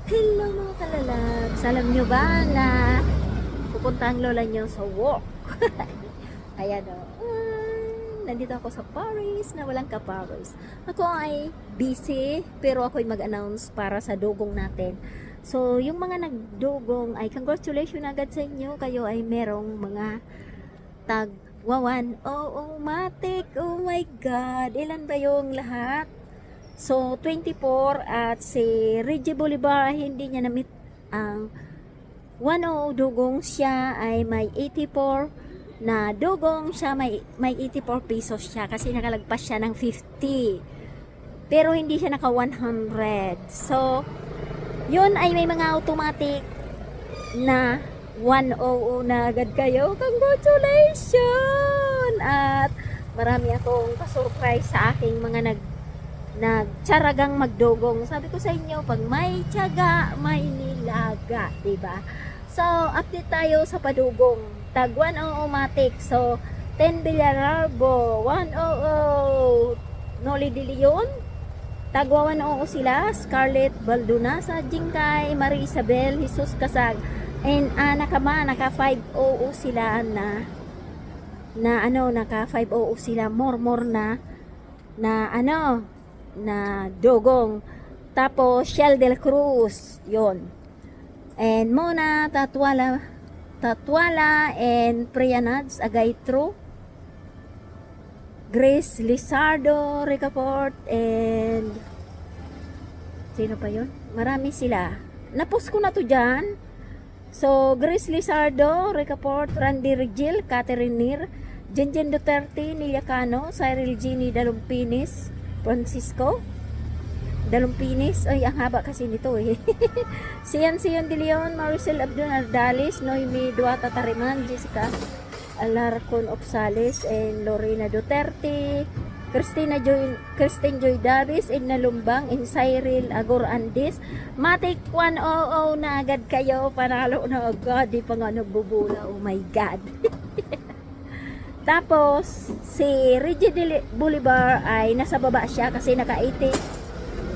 Hello mga kalalabs! Alam nyo ba na pupunta ang lola nyo sa walk? Ayan o. Nandito ako sa Paris na walang ka-Paris. Ako ay busy pero ako'y mag-announce para sa dugong natin. So, yung mga nagdugong ay congratulations agad sa inyo. Kayo ay merong mga tag wawan. Oh, matik. Oh my God. Ilan ba yung lahat? So, 24 at si Reggie Bolivar hindi niya na-meet ang 10 dugong, siya ay may 84 na dugong, siya may 84 pesos siya kasi nakalagpas siya ng 50. Pero hindi siya naka 100. So, yun ay may mga automatic na 100 na agad kayo. Congratulations! At marami akong pa-surprise sa aking mga nagtsaragang magdugong. Sabi ko sa inyo, pag may tiyaga, may nilaga, diba? So, update tayo sa padugong. Tag 100 matic. So, 10 Villararbo, 100 Noli de Leon, tagwa 100 sila, Scarlett Baldunasa, Jingkay, Marie Isabel, Jesus Kasag, and Anakama, naka 500 sila naka 500 sila, more na dugong. Tapos Shell del Cruz, yon. And Mona Tatwala and Prianads Agaitro, Grace Lizardo Ricaport, and sino pa yon? Marami sila. Napost ko na to dyan. So, Grace Lizardo Ricaport, Randy Regil, Catherine Nir, Jenjen Duterte, Nilia Cano, Cyril Gini Dalumpinis, Francisco Dalumpinis. Ay, ang haba kasi nito eh. Sian De Leon, Maricel Abdul Ardalis, Noemi Duata Tariman, Jessica Alarcon Opsales, and Lorena Duterte, Christine Joy Davis, Edna Lumbang, and Cyril Agor Andes. Matik 100 na agad kayo. Panalo na agad. Di pa nga nagbubula. Oh my God. Tapos, si Reggie Bolivar ay nasa baba siya kasi naka-80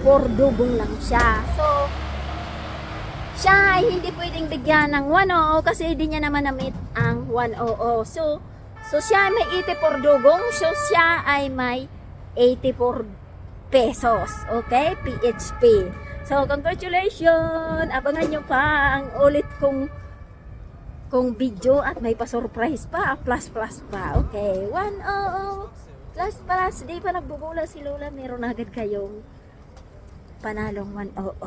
for dugong lang siya. So, siya ay hindi pwedeng bigyan ng 100 kasi hindi niya naman na-meet ang 100. So siya ay may 80 for dugong. So, siya ay may 84 pesos. Okay? PHP. So, congratulations! Abangan nyo pa ang ulit kong video at may pa-surprise pa, plus pa. Okay, 100 plus, di pa nagbubula si Lola, meron agad kayong panalong 100.